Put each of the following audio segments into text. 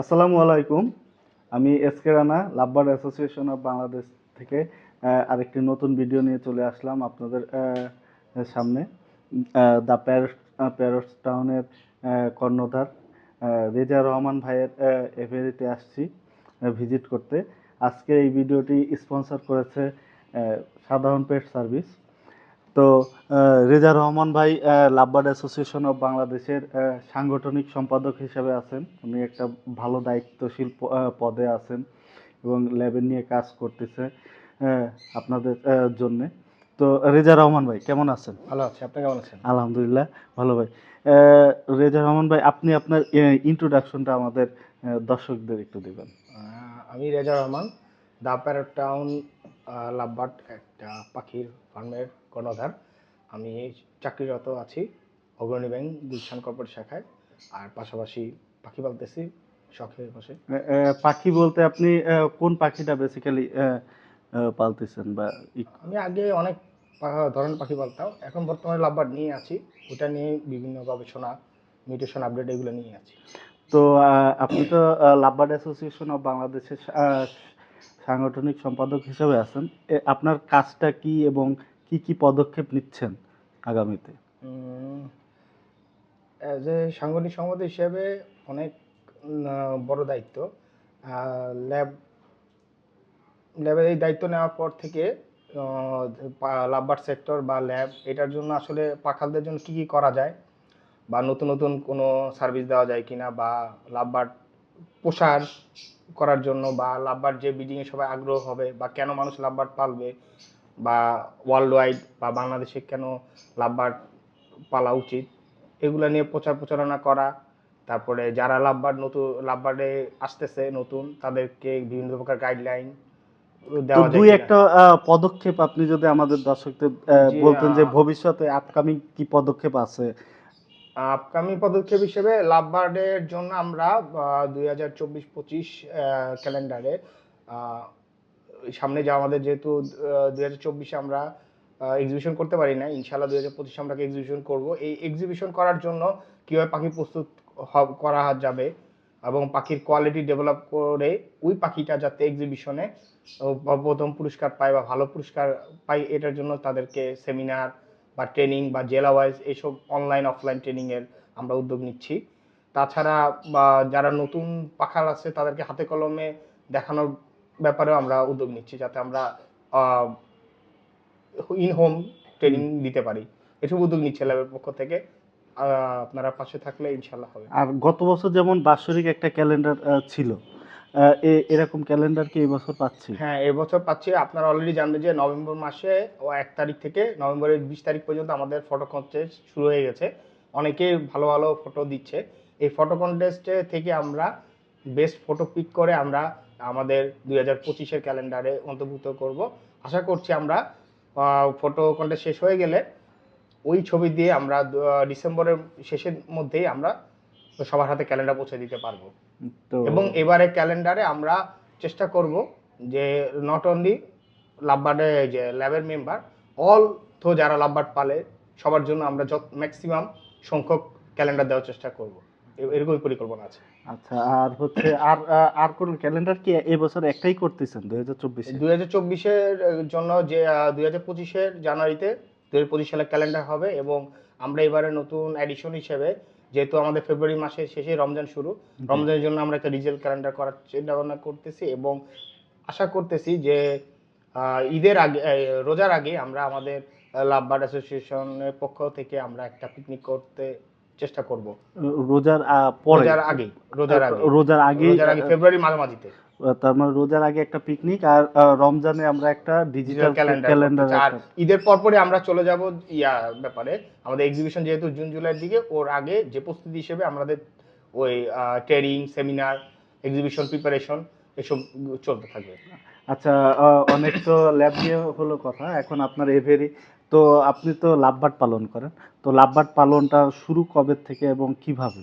আসসালামু আলাইকুম। আমি SK Rana, lovebird association of Bangladesh থেকে আরেকটি নতুন ভিডিও নিয়ে চলে আসলাম আপনাদের সামনে। দ্য প্যারটস টাউনের কর্ণধার রেজা রহমান ভাইয়ের এভেরিতে আসছি ভিজিট করতে। আজকে এই ভিডিওটি স্পন্সর করেছে সাধারণ পেট সার্ভিস। তো রেজা রহমান ভাই লাভবার্ড অ্যাসোসিয়েশন অফ বাংলাদেশের সাংগঠনিক সম্পাদক হিসেবে আছেন। উনি একটা ভালো দায়িত্বশীল পদে আছেন এবং ল্যাবের নিয়ে কাজ করতেছে আহ, আপনাদের জন্যে। তো রেজা রহমান ভাই কেমন আছেন? ভালো আছি। আপনি কেমন আছেন? আলহামদুলিল্লাহ ভালো ভাই। আহ, রেজা রহমান ভাই, আপনি আপনার ইন্ট্রোডাকশনটা আমাদের দর্শকদের একটু দেবেন। আমি রেজা রহমান, দা প্যারট টাউন লাভবার্ড একটা পাখির ফার্মের কর্ণধার। আমি চাকরিরত আছি অগ্রণী ব্যাংক গুলশান কর্পোরেট শাখায়, আর পাশাপাশি পাখি পালতেছি শখের বসে। পাখি বলতে আপনি কোন পাখিটা বেসিক্যালি পালতেছেন বা আমি আগে অনেক ধরনের পাখি পালতাম, এখন বর্তমানে লাভবার্ড নিয়ে আছি। ওটা নিয়ে বিভিন্ন গবেষণা, মিউটেশন আপডেট এগুলো নিয়ে আছি। তো আপনি তো লাভবার্ড অ্যাসোসিয়েশন অফ বাংলাদেশের সাংগঠনিক সম্পাদক হিসেবে আছেন। আপনার কাজটা কি এবং কি কি পদক্ষেপ নিচ্ছেন আগামীতে? অ্যাজ এ সাংগঠনিক সম্পাদক হিসেবে অনেক বড় দায়িত্ব। ল্যাব ল্যাবের এই দায়িত্ব নেওয়ার পর থেকে লাভবার্ড সেক্টর বা ল্যাব এটার জন্য আসলে পাখালদের জন্য কী কী করা যায়, বা নতুন নতুন কোনো সার্ভিস দেওয়া যায় কিনা, বা লাভবার্ড প্রসার করার জন্য, বা লাভবার্ড যে ব্রিডিংয়ে সবাই আগ্রহ হবে, বা কেন মানুষ লাভবার্ড পালবে, বা ওয়ার্ল্ড ওয়াইড বা বাংলাদেশে কেন লাভবার্ড পালা উচিত, এগুলো নিয়ে প্রচার প্রচারণা করা। তারপরে যারা লাভবার্ডে আসতেছে নতুন, তাদেরকে বিভিন্ন প্রকার গাইডলাইন তো দেওয়া যায় দুই কিনা। একটা পদক্ষেপ আপনি যদি আমাদের দর্শকদের জি, বলতেন যে ভবিষ্যতে আপকামিং কি পদক্ষেপ আছে। আপকামিং পদক্ষেপ হিসেবে লাভবার্ডের জন্য আমরা 2024-25 ক্যালেন্ডারে, সামনে যা আমাদের যেহেতু 2024-এ আমরা এক্সিবিশন করতে পারি না, ইনশাল্লাহ 2025 আমরা এক্সিবিশন করব। এই এক্সিবিশন করার জন্য কীভাবে পাখি প্রস্তুত করা যাবে এবং পাখির কোয়ালিটি ডেভেলপ করে ওই পাখিটা যাতে এক্সিবিশনে প্রথম পুরস্কার পায় বা ভালো পুরস্কার পায়, এটার জন্য তাদেরকে সেমিনার বা ট্রেনিং বা জেলা ওয়াইজ এইসব অনলাইন অফলাইন ট্রেনিংয়ের আমরা উদ্যোগ নিচ্ছি। তাছাড়া বা যারা নতুন পাখাল আছে তাদেরকে হাতে কলমে দেখানোর ব্যাপারেও আমরা উদ্যোগ নিচ্ছি, যাতে আমরা ইন হোম ট্রেনিং দিতে পারি। এসব উদ্যোগ নিচ্ছে ল্যাবের পক্ষ থেকে। আপনারা পাশে থাকলে ইনশাল্লাহ হবে। আর গত বছর যেমন বাৎসরিক একটা ক্যালেন্ডার ছিল, এরকম ক্যালেন্ডার কি এই বছর পাচ্ছি? হ্যাঁ, এবছর পাচ্ছি। আপনারা অলরেডি জানবেন যে নভেম্বর মাসে 1 তারিখ থেকে নভেম্বরের 20 তারিখ পর্যন্ত আমাদের ফটো কন্টেস্ট শুরু হয়ে গেছে। অনেকেই ভালো ভালো ফটো দিচ্ছে। এই ফটো কন্টেস্টে থেকে আমরা বেস্ট ফটো পিক করে আমরা আমাদের 2025-এর ক্যালেন্ডারে অন্তর্ভুক্ত করব। আশা করছি আমরা ফটো কন্টেস্ট শেষ হয়ে গেলে ওই ছবি দিয়ে আমরা ডিসেম্বরের শেষের মধ্যেই আমরা সবার হাতে ক্যালেন্ডার পৌঁছে দিতে পারবো। তো এবং এবারে ক্যালেন্ডারে আমরা চেষ্টা করব যে নট অনলি লাভবার্ডে যে ল্যাবের মেম্বার, অল তো যারা লাভবার্ড পালে সবার জন্য আমরা যত ম্যাক্সিমাম সংখ্যক ক্যালেন্ডার দেওয়ার চেষ্টা করব। এরকমই পরিকল্পনা আছে। আচ্ছা, আর হচ্ছে আর কোন ক্যালেন্ডার কি এবছর একটাই করতেছেন 2024-এ? 2024-এর জন্য যে 2025-এর জানুয়ারিতে 2025 সালের ক্যালেন্ডার হবে, এবং আমরা এবারে নতুন এডিশন হিসেবে, যেহেতু আমাদের ফেব্রুয়ারি মাসের শেষে রমজান শুরু, রমজানের জন্য আমরা একটা ডিজিটাল ক্যালেন্ডার করার চিন্তা ভাবনা করতেছি, এবং আশা করতেছি যে ঈদের আগে, রোজার আগে আমরা আমাদের লাভবার্ড অ্যাসোসিয়েশনের পক্ষ থেকে আমরা একটা পিকনিক করতে চেষ্টা করব। রোজার পরে? রোজার আগে, রোজার আগে, রোজার আগে রোজার আগে ফেব্রুয়ারি মাঝামাঝিতে। তার মানে রোজার আগে একটা পিকনিক, আর রমজানে আমরা একটা ডিজিটাল ক্যালেন্ডার। আর ঈদের পরপরই আমরা চলে যাব ব্যাপারে। আমাদের এক্সিবিশন যেহেতু জুন জুলাইয়ের দিকে, ওর আগে যে প্রস্তুতি হিসেবে আমাদের ওই ট্রেনিং, সেমিনার, এক্সিবিশন প্রিপারেশন এসব চলতে থাকবে। আচ্ছা, অনেক তো ল্যাব নিয়ে হলো কথা, এখন আপনার এভেরি। তো আপনি তো লাভবার্ড পালন করেন, তো লাভবার্ড পালনটা শুরু কবে থেকে এবং কিভাবে?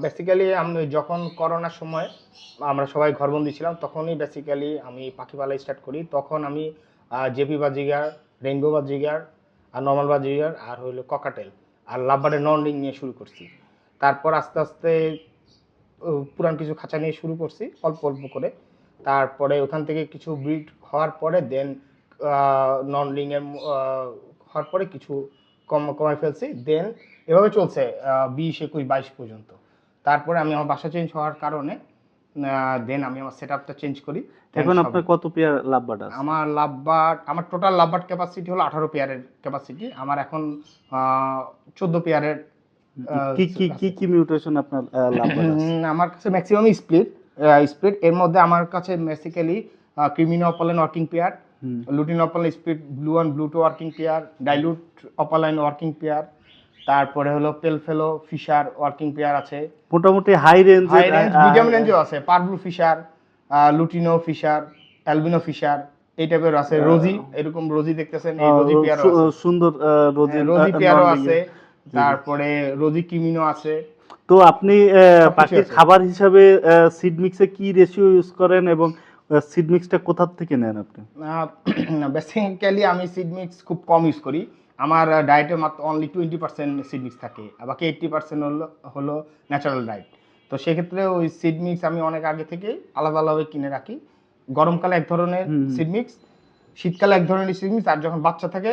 বেসিক্যালি আমি যখন করোনার সময় আমরা সবাই ঘরবন্দি ছিলাম, তখনই বেসিক্যালি আমি পাখি পালা স্টার্ট করি। তখন আমি জেপি বাজিগার, রেইনবো বাজিগার, আর নর্মাল বাজিগার, আর হইলো ককাটেল, আর লাভবার্ডের নন রিং নিয়ে শুরু করছি। তারপর আস্তে আস্তে পুরান কিছু খাঁচা নিয়ে শুরু করছি অল্প অল্প করে। তারপরে ওখান থেকে কিছু ব্রিড হওয়ার পরে দেন নন রিংয়ের হওয়ার পরে কিছু কমায় ফেলছি। দেন এভাবে চলছে 20, 21, 22 পর্যন্ত। তারপরে আমি আমার বাসা চেঞ্জ হওয়ার কারণে দেন আমি আমার সেট আপটা চেঞ্জ করি। এখন আপনার কত পেয়ার লাভবার্ড আছে? আমার টোটাল লাভবার্ড ক্যাপাসিটি হলো 18 পেয়ারের ক্যাপাসিটি। আমার এখন 14 পেয়ারের কি কি কি কি মিউটেশন আপনার লাভবার্ড আছে? আমার কাছে ম্যাক্সিমাম স্প্লিট এর মধ্যে আমার কাছে basically creamino opaline working pair, lutino opaline split, blue and ব্লুটো working pair, dilute opaline working pair, তারপরে হলো পেলফেলো ফিশার ওয়ার্কিং পেয়ার আছে। মোটামুটি হাই রেঞ্জ মিডিয়াম রেঞ্জও আছে, parblue Fischer, lutino Fischer, albino Fischer, এই টাইপের আছে। রোজি, এরকম রোজি দেখতেছেন, এই রোজি পেয়ারও আছে, সুন্দর রোজি পেয়ারও আছে। তারপরে রোজি কিমিনো আছে। তো আপনি পাখির খাবার হিসাবে সিড মিক্সে কি রেশিও ইউজ করেন এবং সিড মিক্সটা কোথা থেকে নেন আপনি? বেসিক্যালি আমি সিড মিক্স খুব কম ইউজ করি। আমার ডায়েটে মাত্র অনলি 20% সিড মিক্স থাকে, বাকি 80% হলো ন্যাচারাল ডায়েট। তো সেক্ষেত্রে ওই সিড মিক্স আমি অনেক আগে থেকেই আলাদা আলাদা কিনে রাখি। গরমকালে এক ধরনের সিড মিক্স, শীতকালে এক ধরনের সিড মিক্স, আর যখন বাচ্চা থাকে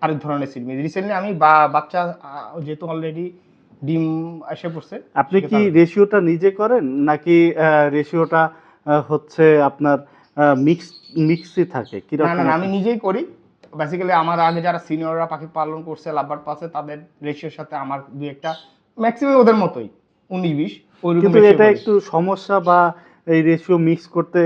আরেক ধরনের সিড মিক্স। রিসেন্টলি আমি বাচ্চা যেহেতু অলরেডি ডিম এসে পড়ছে। আপনি কি রেশিওটা নিজে করেন নাকি রেশিওটা হচ্ছে আপনার মিক্সই থাকে? কি রকম? না, আমি নিজেই করি। বেসিক্যালি আমার আগে যারা সিনিয়ররা পাখি পালন করছে লাভবার্ড পালছে, তাদের রেশিওর সাথে আমার দুই একটা ম্যাক্সিমাম ওদের মতোই 19-20 ওইরকম। কিন্তু এটা একটু সমস্যা বা এই রেশিও মিক্স করতে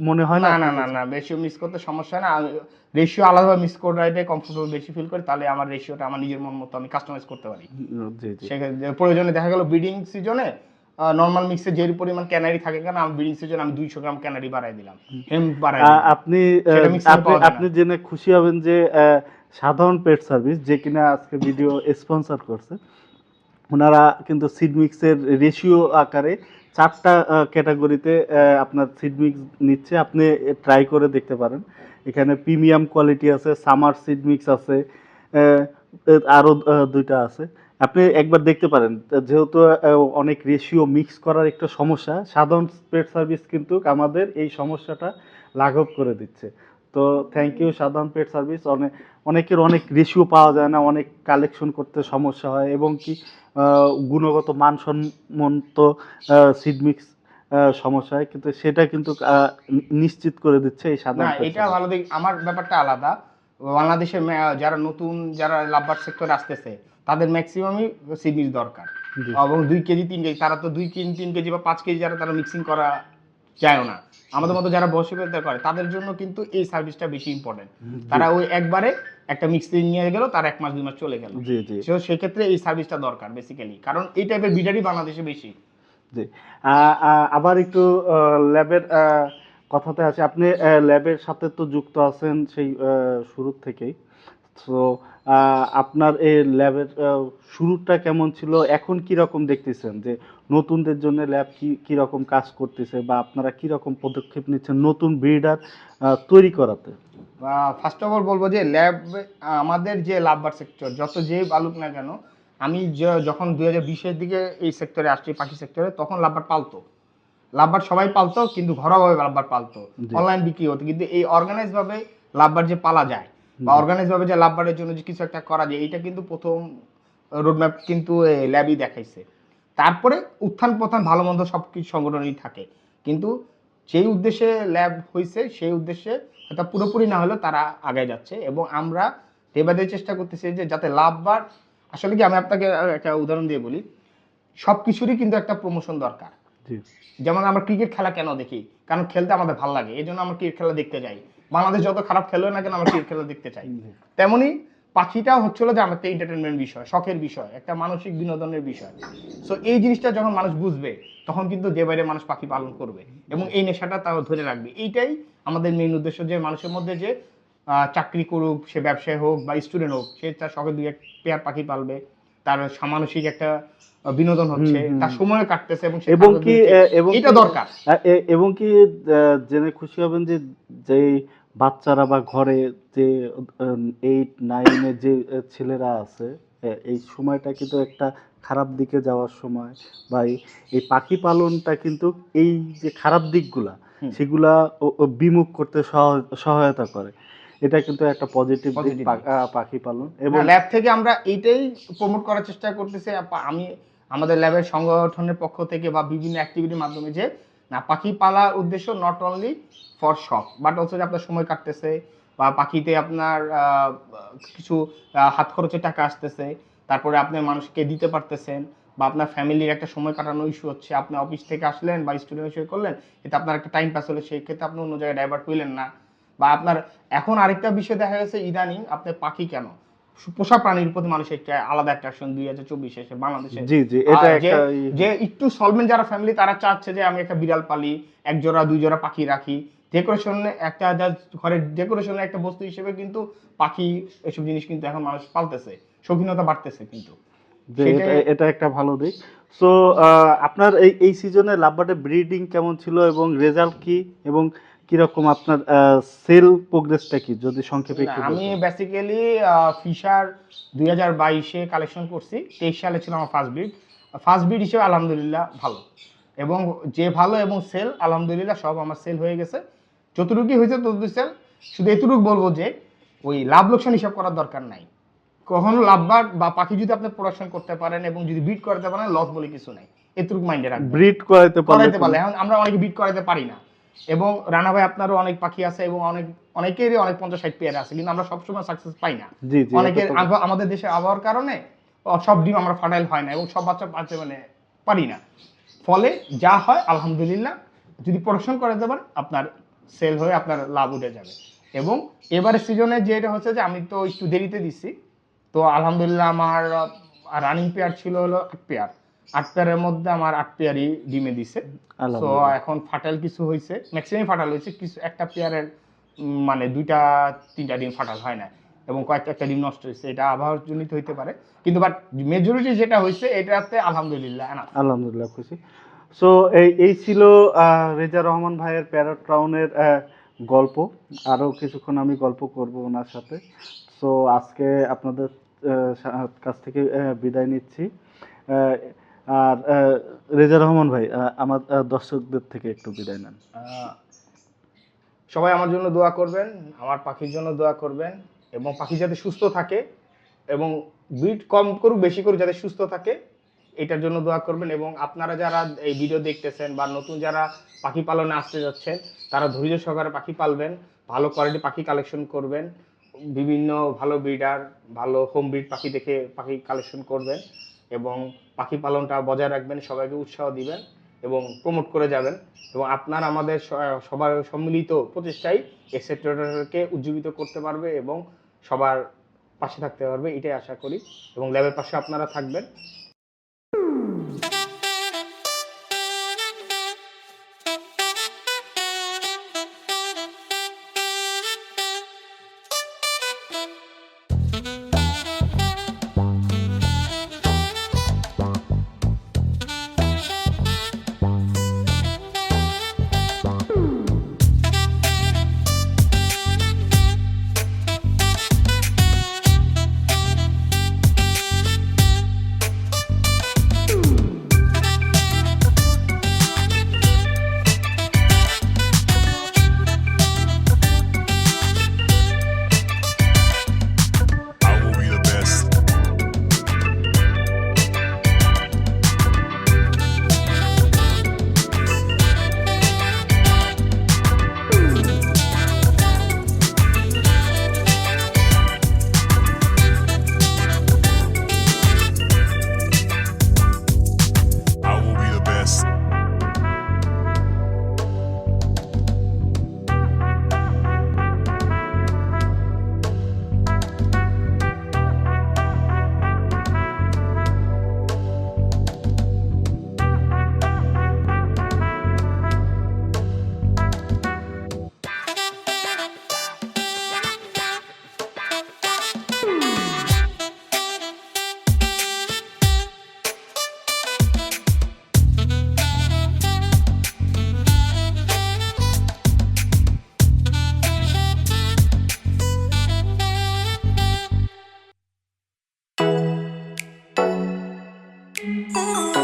মনে হয় না? না, রেশিও মিক্স করতে সমস্যা হয় না। রেশিও আলাদাভাবে মিক্স করাটাই কমফোর্টেবল বেশি ফিল করি, তাহলে আমার রেশিওটা আমার নিজের মন মতো আমি কাস্টমাইজ করতে পারি। জি জি। সেক্ষেত্রে প্রয়োজনে দেখা গেল ব্রিডিং সিজনে নরমাল মিক্সে যে পরিমাণ ক্যানারি থাকে, কেন আমি ব্রিডিং সিজনে আমি 200 গ্রাম ক্যানারি বাড়াই দিলাম, বাড়াই দিলাম। আপনি জেনে খুশি হবেন যে সাধারণ পেট সার্ভিস, যে কিনা আজকে ভিডিও স্পন্সর করছে, ওনারা কিন্তু সিড মিক্সের রেশিও আকারে 4টা ক্যাটাগরিতে আপনার সিড মিক্স নিচ্ছে। আপনি ট্রাই করে দেখতে পারেন। এখানে প্রিমিয়াম কোয়ালিটি আছে, সামার সিড মিক্স আছে, আরও 2টা আছে। আপনি একবার দেখতে পারেন। যেহেতু অনেক রেশিও মিক্স করার একটা সমস্যা, সাধারণ পেট সার্ভিস কিন্তু আমাদের এই সমস্যাটা লাঘব করে দিচ্ছে। তো থ্যাংক ইউ সাধারণ পেট সার্ভিস। অনেকের অনেক রেশিও পাওয়া যায় না, অনেক কালেকশন করতে সমস্যা হয়, এবং কি গুণগত মানসম্মত সিড মিক্স সমস্যা হয়, কিন্তু সেটা কিন্তু নিশ্চিত করে দিচ্ছে এই সাধারণ। এটা ভালো দিক। আমার ব্যাপারটা আলাদা। বাংলাদেশের যারা লাভবার্ড সেক্টরে আসতেছে, তাদের ম্যাক্সিমামই সিড মিক্স দরকার, এবং 2 কেজি 3 কেজি, তারা তো 2 কেজি 3 কেজি বা 5 কেজি যারা তারা মিক্সিং করা যায় না। আমাদের মতো যারা বয়স্কদের করে, তাদের জন্য কিন্তু এই সার্ভিসটা বেশি ইম্পর্টেন্ট। তারা ওই একবারে একটা মিক্সিং নিয়ে গেল, তার 1 মাস 2 মাস চলে গেল। সেক্ষেত্রে এই সার্ভিসটা দরকার বেসিক্যালি, কারণ এই টাইপের ব্রিডারই বাংলাদেশে বেশি। জি। আবার একটু ল্যাবের কথাতে আছে। আপনি ল্যাবের সাথে তো যুক্ত আছেন সেই শুরু থেকেই। তো আপনার এই ল্যাবের শুরুটা কেমন ছিল? এখন কি রকম দেখতেছেন যে নতুনদের জন্য ল্যাব কি রকম কাজ করতেছে, বা আপনারা কি রকম পদক্ষেপ নিচ্ছেন নতুন ব্রিডার তৈরি করাতে? ফার্স্ট অফ অল বলবো যে ল্যাব, আমাদের যে লাভবার্ড সেক্টর যত যেই বালুক না কেন, আমি যখন 2020-এর দিকে এই সেক্টরে আসছি, পাখি সেক্টরে, তখন লাভবার্ড সবাই পালতো, কিন্তু ঘরোয়াভাবে লাভবার্ড পালতো, অনলাইন বিক্রি হতো। কিন্তু এই অর্গানাইজ ভাবে লাভবার্ড যে পালা যায়, বা অর্গানাইজ ভাবে যে লাভবার্ডের জন্য যে কিছু একটা করা যায়, এইটা কিন্তু প্রথম রোডম্যাপ কিন্তু ল্যাবই দেখাইছে। তারপরে উত্থান পতন ভালো মন্দ সবকিছু সংগঠনই থাকে, কিন্তু যেই উদ্দেশ্যে ল্যাব হয়েছে সেই উদ্দেশ্যে হয়তো পুরোপুরি না হলেও তারা আগে যাচ্ছে। এবং আমরা ডে চেষ্টা করতেছি যে যাতে লাভবার্ড, আসলে কি আমি আপনাকে একটা উদাহরণ দিয়ে বলি, সবকিছুরই কিন্তু একটা প্রমোশন দরকার। যেমন আমরা ক্রিকেট খেলা কেন দেখি? কারণ খেলতে আমাদের ভালো লাগে, এই জন্য আমরা ক্রিকেট খেলা দেখতে যাই। বাংলাদেশ যত খারাপ খেলে না কেন, আমরা ক্রিকেট খেলা দেখতে চাই। তেমনি পাখিটাও হচ্ছিল যে আমাদের এন্টারটেনমেন্ট বিষয়, শখের বিষয়, একটা মানসিক বিনোদনের বিষয়। সো এই জিনিসটা যখন মানুষ বুঝবে, তখন কিন্তু যে বাইরে মানুষ পাখি পালন করবে এবং এই নেশাটা তারা ধরে রাখবে। এইটাই আমাদের মেইন উদ্দেশ্য, যে মানুষের মধ্যে যে চাকরি করুক, সে ব্যবসায় হোক বা স্টুডেন্ট হোক, সে তার শখের 2 পেয়ার পাখি পালবে, তার মানসিক একটা বিনোদন হচ্ছে, তার সময় কাটতেছে, এবং কি এটা দরকার। এবং কি জেনে খুশি হবেন যে যে বাচ্চারা বা ঘরে যে 8-9 এর যে ছেলেরা আছে, এই সময়টা কিন্তু একটা খারাপ দিকে যাওয়ার সময় বা এই পাখি পালনটা কিন্তু এই যে খারাপ দিকগুলা সেগুলা বিমুখ করতে সহায়তা করে। এটা কিন্তু একটা পজিটিভ দিক পাখি পালন। এবং ল্যাব থেকে আমরা এইটাই প্রমোট করার চেষ্টা করতেছি। আমি আমাদের ল্যাবের সংগঠনের পক্ষ থেকে বা বিভিন্ন অ্যাক্টিভিটির মাধ্যমে যে না, পাখি পালার উদ্দেশ্য নট অনলি ফর শখ, বাট অলসো যে আপনার সময় কাটতেছে বা পাখিতে আপনার কিছু হাত খরচের টাকা আসতেছে, তারপরে আপনি মানুষকে দিতে পারতেছেন, বা আপনার ফ্যামিলির একটা সময় কাটানো ইস্যু হচ্ছে, আপনি অফিস থেকে আসলেন বা স্টুডেন্ট হিসেবে করলেন, এতে আপনার একটা টাইম পাস হলো, সেই ক্ষেত্রে আপনি অন্য জায়গায় ডাইভার্ট হইলেন না। বা আপনার এখন আরেকটা বিষয় দেখা গেছে ইদানিং, আপনার পাখি কেন পোষা প্রাণীর প্রতি মানুষের একটা আলাদা অ্যাট্রাকশন 2024 এসে বাংলাদেশে। জি জি, এটা একটা যে একটু সলভেন্ট যারা ফ্যামিলি, তারা চাচ্ছে যে আমি একটা বিড়াল পালি, এক জোড়া দুই জোড়া পাখি রাখি, ডেকোরেশনে একটা ঘরের ডেকোরেশনের একটা বস্তু হিসেবে কিন্তু পাখি এসব জিনিস কিন্তু এখন মানুষ পালতেছে, শৌখিনতা বাড়তেছে কিন্তু। এটা একটা ভালো দিক। সো আপনার এই সিজনে লাভবার্ডের ব্রিডিং কেমন ছিল এবং রেজাল্ট কি, এবং কিরকম আপনার সেল প্রোগ্রেসটা কি, যদি সংক্ষেপে একটু আমি বেসিক্যালি ফিশার 2022-এ কালেকশন করছি, 23 সালে ছিল আমার ফার্স্ট ব্রিড হিসেবে আলহামদুলিল্লাহ ভালো, এবং যে ভালো এবং সেল আলহামদুলিল্লাহ সব আমার সেল হয়ে গেছে। যতটুকুই হয়েছে ততটুকু সেল। শুধু এতটুকু বলবো যে ওই লাভ লোকসান হিসাব করার দরকার নাই। কখনো লাভবার্ড বা পাখি যদি আপনি প্রোডাকশন করতে পারেন এবং যদি বিট করাতে পারেন, লস বলে কিছু নাই, এতটুকু মাইন্ডে রাখবেন। ব্রিড করাতে পারলে এখন আমরা অনেকে বিট করাতে পারি না, এবং রানা ভাই আপনারও অনেক পাখি আছে এবং অনেকেরই অনেক 50-60 পেয়ার আছে, কিন্তু আমরা সবসময় সাকসেস পাই না। অনেকের আমাদের দেশে আবহাওয়ার কারণে সব ডিম আমরা ফার্টাইল হয় না এবং সব বাচ্চা পারি না। ফলে যা হয় আলহামদুলিল্লাহ, যদি প্রোডাকশন করাতে পারেন আপনার সেল হয়ে আপনার লাভ উঠে যাবে। এবং এবারে সিজনে যেটা হচ্ছে যে আমি তো একটু দেরিতে দিচ্ছি, তো আলহামদুলিল্লাহ আমার রানিং পেয়ার ছিল হলো 8 পেয়ার। 8 পেয়ারের মধ্যে আমার 8 পেয়ারই ডিমে দিছে। তো এখন ফাটাল কিছু হয়েছে, ম্যাক্সিমাম ফাটাল হয়েছে, কিছু একটা পেয়ারের মানে 2-3টা ডিম ফাটাল হয় না, এবং কয়েকটা ডিম নষ্ট হয়েছে। এটা আবহাওয়ার জনিত হইতে পারে, কিন্তু বাট মেজরিটি যেটা হয়েছে এটাতে আলহামদুলিল্লাহ খুশি। সো এই ছিল রেজা রহমান ভাইয়ের প্যারট ক্রাউনের গল্প। আরও কিছুক্ষণ আমি গল্প করব ওনার সাথে। সো আজকে আপনাদের কাছ থেকে বিদায় নিচ্ছি। আর রেজা রহমান ভাই, আমার দর্শকদের থেকে একটু বিদায় নেন। সবাই আমার জন্য দোয়া করবেন, আমার পাখির জন্য দোয়া করবেন, এবং পাখি যাতে সুস্থ থাকে এবং ব্রিড কম করুক বেশি করুক, যাতে সুস্থ থাকে এটার জন্য দোয়া করবেন। এবং আপনারা যারা এই ভিডিও দেখতেছেন বা নতুন যারা পাখি পালনে আসতে যাচ্ছেন, তারা ধৈর্য সহকারে পাখি পালবেন, ভালো কোয়ালিটি পাখি কালেকশন করবেন, বিভিন্ন ভালো ব্রিডার, ভালো হোম ব্রিড পাখি দেখে পাখি কালেকশন করবেন, এবং পাখি পালনটা বজায় রাখবেন, সবাইকে উৎসাহ দিবেন এবং প্রমোট করে যাবেন। এবং আপনার আমাদের সবার সম্মিলিত প্রচেষ্টাই এই সেক্টরকে উজ্জীবিত করতে পারবে এবং সবার পাশে থাকতে পারবে, এটাই আশা করি। এবং ল্যাবের পাশে আপনারা থাকবেন। Ooh.